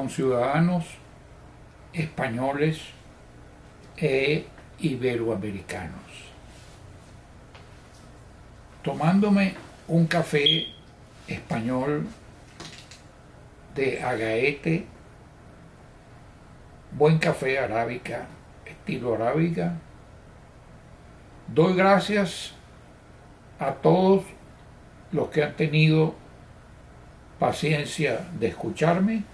conciudadanos españoles e iberoamericanos. Tomándome un café español de Agaete, buen café arábica, estilo arábica, doy gracias a todos los que han tenido paciencia de escucharme,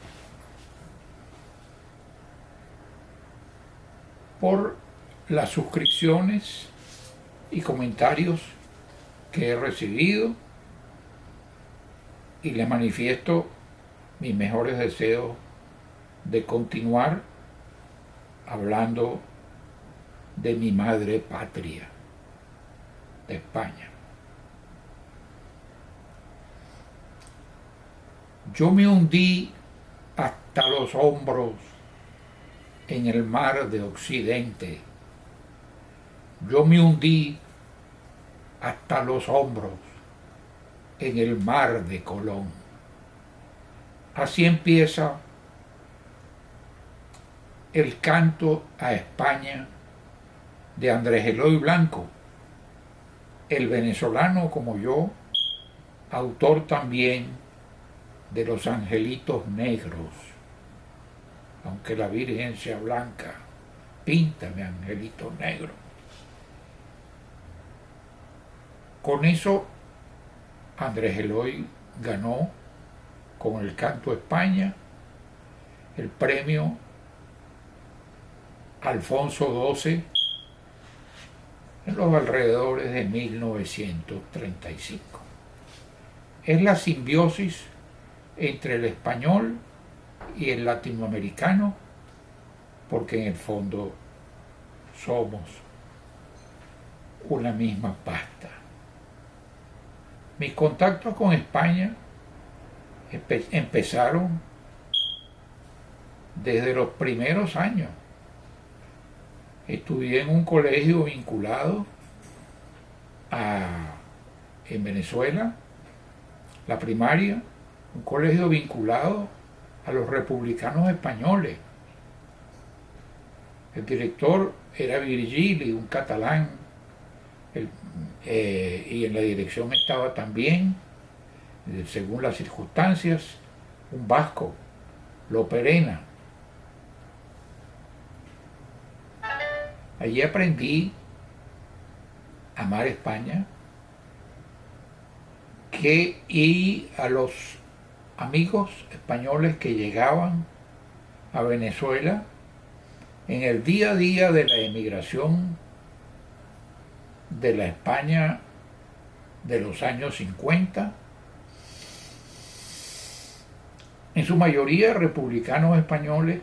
por las suscripciones y comentarios que he recibido, y les manifiesto mis mejores deseos de continuar hablando de mi madre patria, de España. Yo me hundí hasta los hombros en el mar de Occidente. Yo me hundí hasta los hombros en el mar de Colón. Así empieza el canto a España de Andrés Eloy Blanco, el venezolano como yo, autor también de Los Angelitos Negros. Aunque la Virgen sea blanca, píntame angelitos negros. Con eso, Andrés Eloy ganó con el canto a España el premio Alfonso XII en los alrededores de 1935. Es la simbiosis entre el español y el latinoamericano, porque en el fondo somos una misma pasta. Mis contactos con España empezaron desde los primeros años. Estudié en un colegio vinculado en Venezuela, la primaria, un colegio vinculado a los republicanos españoles. El director era Virgili, un catalán, y en la dirección estaba también, según las circunstancias, un vasco, Loperena. Allí aprendí a amar España, y a los amigos españoles que llegaban a Venezuela en el día a día de la emigración de la España de los años 50, en su mayoría republicanos españoles,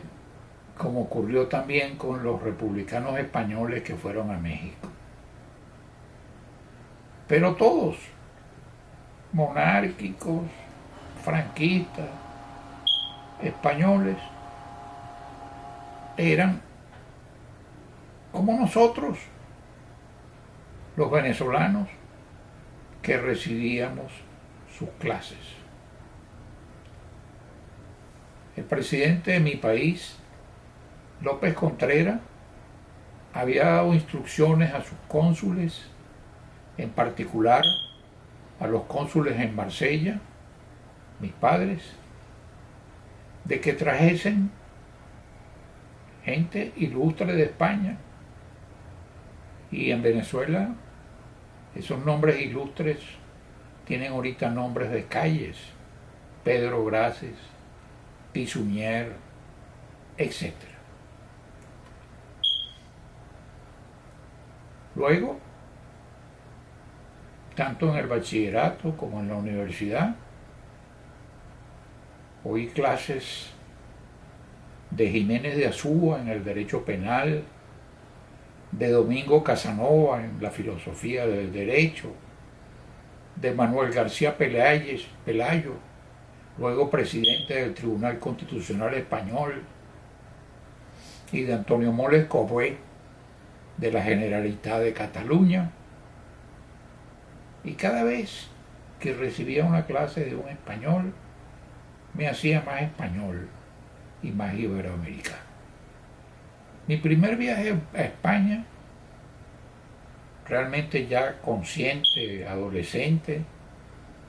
como ocurrió también con los republicanos españoles que fueron a México. Pero todos, monárquicos, franquistas, españoles, eran como nosotros, los venezolanos, que recibíamos sus clases. El presidente de mi país, López Contreras, había dado instrucciones a sus cónsules, en particular a los cónsules en Marsella, mis padres, de que trajesen gente ilustre de España. Y en Venezuela esos nombres ilustres tienen ahorita nombres de calles: Pedro Grases, Pisuñer, etc. Luego, tanto en el bachillerato como en la universidad, oí clases de Jiménez de Azúa en el derecho penal, de Domingo Casanova en la filosofía del derecho, de Manuel García Pelayo, luego presidente del Tribunal Constitucional Español, y de Antonio Moles Cobé, de la Generalitat de Cataluña. Y cada vez que recibía una clase de un español, me hacía más español. y más iberoamericano. Mi primer viaje a España, realmente ya consciente, adolescente,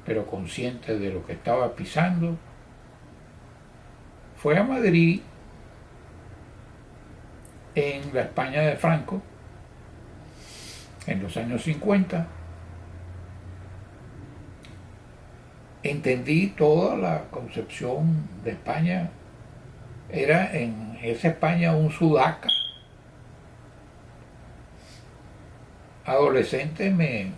pero consciente de lo que estaba pisando, fue a Madrid en la España de Franco, en los años 50. Entendí toda la concepción de España. Era en esa España un sudaca. Adolescente me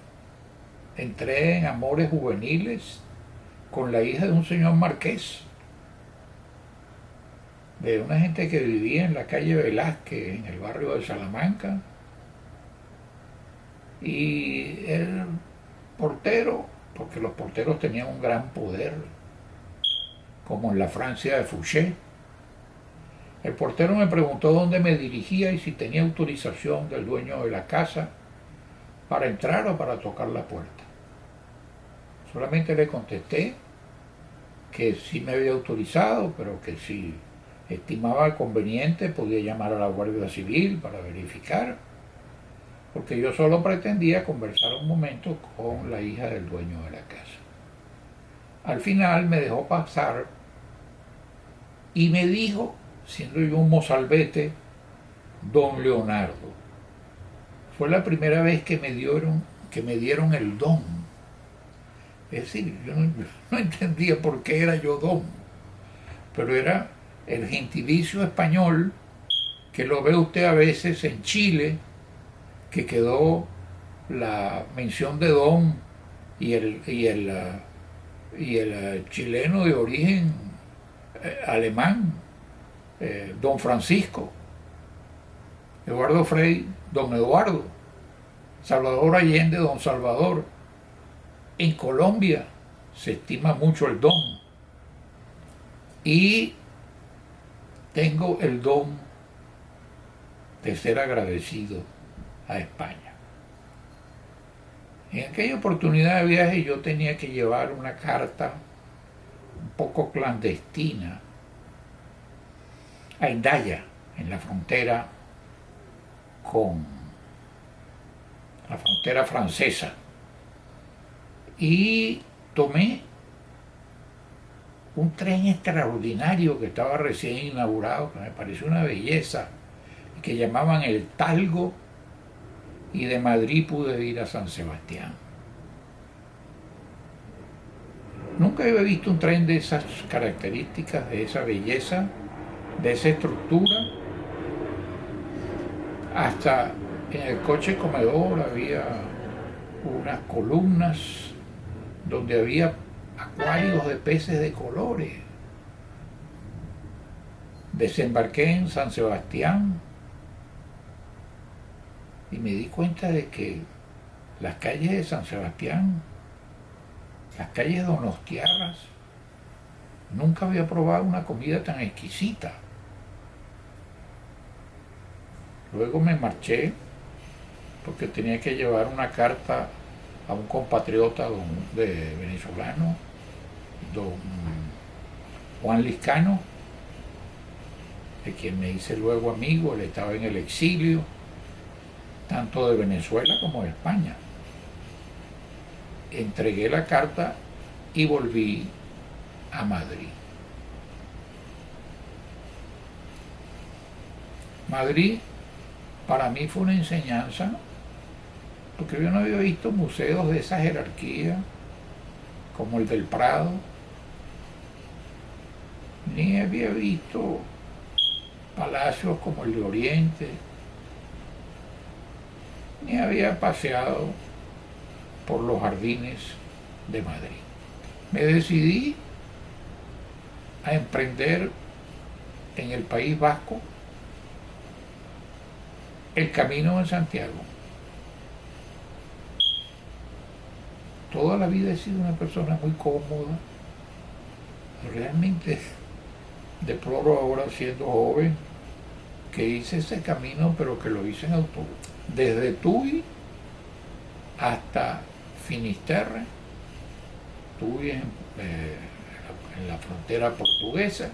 entré en amores juveniles con la hija de un señor marqués, de una gente que vivía en la calle Velázquez, en el barrio de Salamanca. Y el portero, porque los porteros tenían un gran poder, como en la Francia de Fouché, el portero me preguntó dónde me dirigía y si tenía autorización del dueño de la casa para entrar o para tocar la puerta. Solamente le contesté que sí me había autorizado, pero que si estimaba conveniente podía llamar a la Guardia Civil para verificar, porque yo solo pretendía conversar un momento con la hija del dueño de la casa. Al final me dejó pasar y me dijo, siendo yo un mozalbete, don Leonardo. Fue la primera vez que me dieron el don. Es decir, yo no entendía por qué era yo don, pero era el gentilicio español que lo ve usted a veces en Chile, que quedó la mención de don y el chileno de origen alemán, don Francisco, Eduardo Frei, don Eduardo, Salvador Allende, don Salvador. En Colombia se estima mucho el don y tengo el don de ser agradecido a España. En aquella oportunidad de viaje yo tenía que llevar una carta un poco clandestina a Hendaya, en la frontera con la frontera francesa, y tomé un tren extraordinario que estaba recién inaugurado, que me pareció una belleza, que llamaban el Talgo, y de Madrid pude ir a San Sebastián. Nunca había visto un tren de esas características, de esa belleza, de esa estructura. Hasta en el coche comedor había unas columnas donde había acuarios de peces de colores. Desembarqué en San Sebastián y me di cuenta de que las calles de San Sebastián, las calles donostiarras, nunca había probado una comida tan exquisita. Luego me marché porque tenía que llevar una carta a un compatriota venezolano, don Juan Liscano, de quien me hice luego amigo. Él estaba en el exilio, tanto de Venezuela como de España. Entregué la carta y volví a Madrid. Madrid para mí fue una enseñanza, porque yo no había visto museos de esa jerarquía como el del Prado, ni había visto palacios como el de Oriente, ni había paseado por los jardines de Madrid. Me decidí a emprender en el País Vasco el Camino de Santiago. Toda la vida he sido una persona muy cómoda. Realmente deploro ahora, siendo joven, que hice ese camino, pero que lo hice en autobús. Desde Tui hasta Finisterre, Tui en la frontera portuguesa,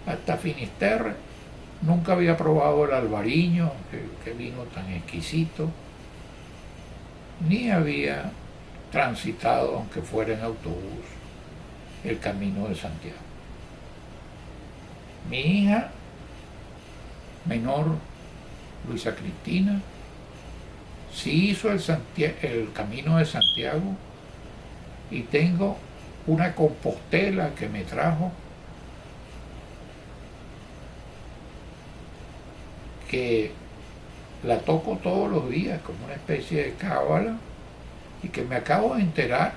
hasta Finisterre. Nunca había probado el albariño, que vino tan exquisito, ni había transitado, aunque fuera en autobús, el Camino de Santiago. Mi hija menor, Luisa Cristina, sí hizo el Camino de Santiago, y tengo una compostela que me trajo, que la toco todos los días como una especie de cábala, y que me acabo de enterar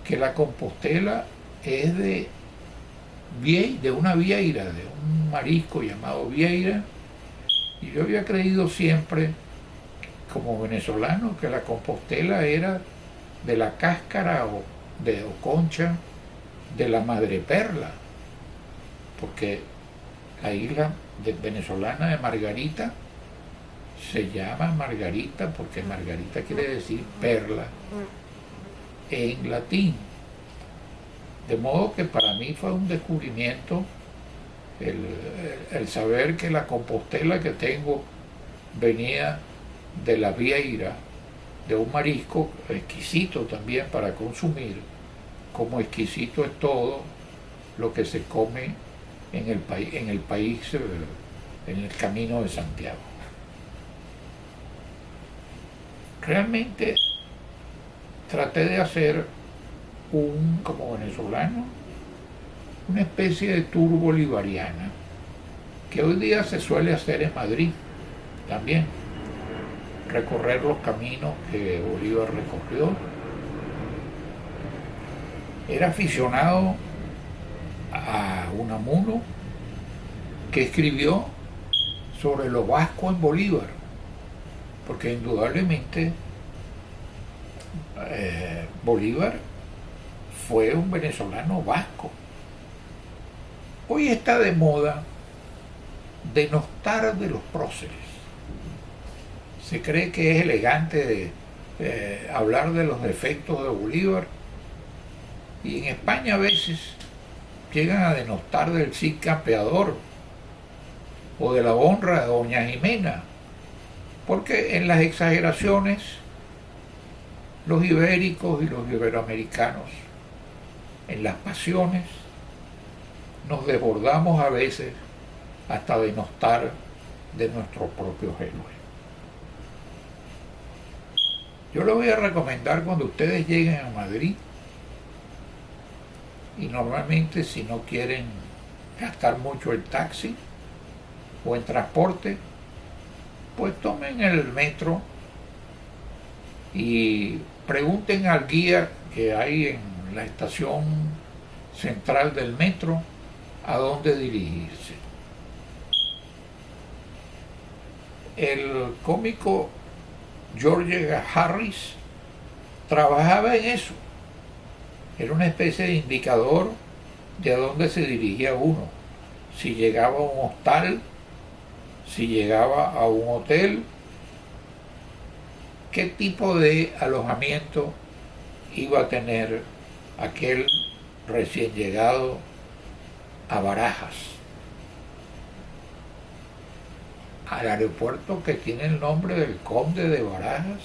que la compostela es de una vieira, de un marisco llamado vieira, y yo había creído siempre, como venezolano, que la compostela era de la cáscara o concha de la madreperla, porque la isla venezolana de Margarita se llama Margarita porque Margarita quiere decir perla en latín. De modo que para mí fue un descubrimiento el saber que la compostela que tengo venía de la vieira, de un marisco exquisito también para consumir, como exquisito es todo lo que se come en el país, en el Camino de Santiago. Realmente traté de hacer como venezolano, una especie de tour bolivariana, que hoy día se suele hacer en Madrid también, recorrer los caminos que Bolívar recorrió. Era aficionado a Unamuno, que escribió sobre lo vasco en Bolívar, porque indudablemente Bolívar fue un venezolano vasco. Hoy está de moda denostar de los próceres. Se cree que es elegante hablar de los defectos de Bolívar, y en España a veces llegan a denostar del Cid Campeador o de la honra de Doña Jimena, porque en las exageraciones los ibéricos y los iberoamericanos, en las pasiones, nos desbordamos a veces hasta denostar de nuestros propios héroes. Yo les voy a recomendar, cuando ustedes lleguen a Madrid, y normalmente si no quieren gastar mucho en taxi o en transporte, pues tomen el metro y pregunten al guía que hay en la estación central del metro a dónde dirigirse. El cómico George Harris trabajaba en eso. Era una especie de indicador de a dónde se dirigía uno. Si llegaba a un hostal, si llegaba a un hotel, qué tipo de alojamiento iba a tener aquel recién llegado a Barajas, al aeropuerto que tiene el nombre del conde de Barajas,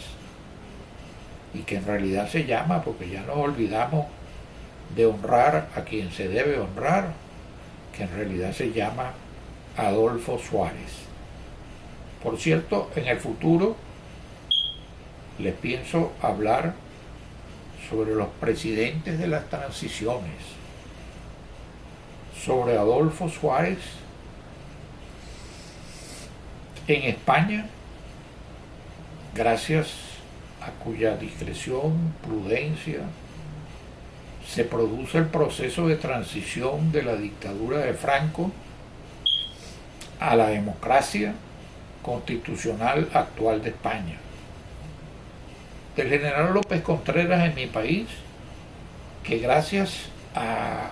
y que en realidad se llama, porque ya nos olvidamos de honrar a quien se debe honrar, que en realidad se llama Adolfo Suárez. Por cierto, en el futuro les pienso hablar sobre los presidentes de las transiciones, sobre Adolfo Suárez en España, gracias a cuya discreción, prudencia, se produce el proceso de transición de la dictadura de Franco a la democracia constitucional actual de España. Del general López Contreras en mi país, que gracias a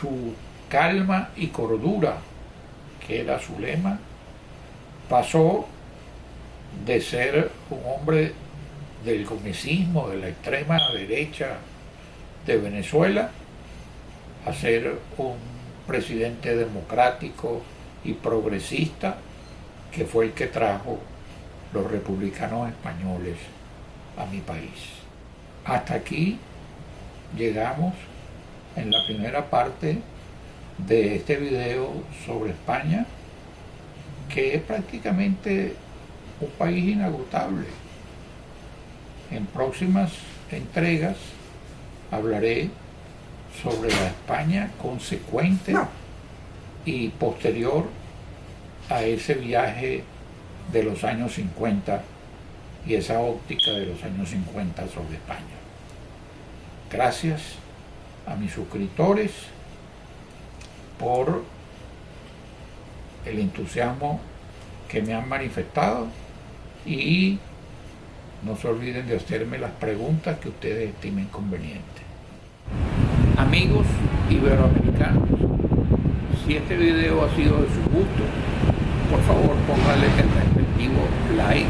su calma y cordura, que era su lema, pasó de ser un hombre del gomecismo, de la extrema derecha de Venezuela, a ser un presidente democrático y progresista que fue el que trajo los republicanos españoles a mi país. Hasta aquí llegamos en la primera parte de este video sobre España, que es prácticamente un país inagotable. En próximas entregas hablaré sobre la España consecuente y posterior a ese viaje de los años 50 y esa óptica de los años 50 sobre España. Gracias a mis suscriptores por el entusiasmo que me han manifestado y no se olviden de hacerme las preguntas que ustedes estimen convenientes. Amigos iberoamericanos, si este video ha sido de su gusto, por favor pónganle el respectivo like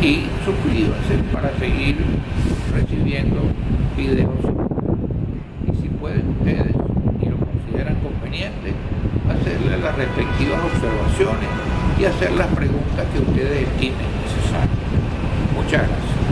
y suscríbanse para seguir recibiendo videos. Y si pueden ustedes y lo consideran conveniente, hacerle las respectivas observaciones y hacer las preguntas que ustedes estimen necesarias. Muchas gracias.